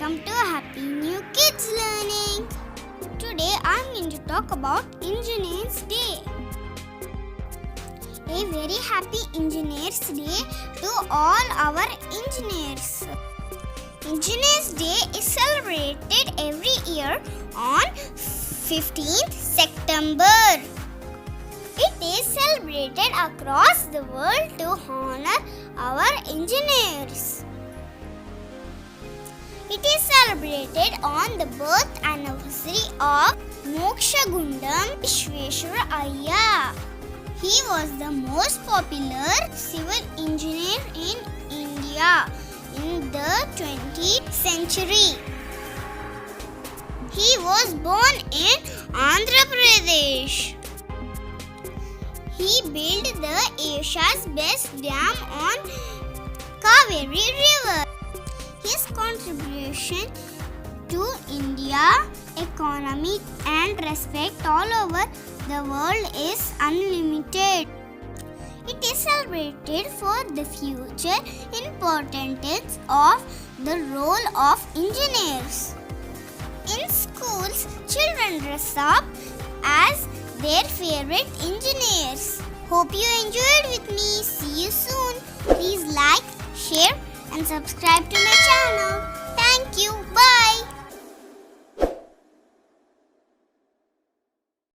welcome to Happy New Kids Learning. Today I am going to talk about Engineers Day. A very happy Engineers Day to all our engineers. Engineers Day is celebrated every year on 15th September. It is celebrated across the world to honor our engineers. It is celebrated on the birth anniversary of Mokshagundam Vishweshwaraya. He was the most popular civil engineer in India in the 20th century. He was born in Andhra Pradesh. He built the Asia's best dam on Kaveri River. His contribution to India's economy and respect all over the world is unlimited. It is celebrated for the future importance of the role of engineers. In schools, children dress up as their favorite engineers. Hope you enjoyed with me. See you soon. Please like, share and subscribe to my channel. Thank you. Bye.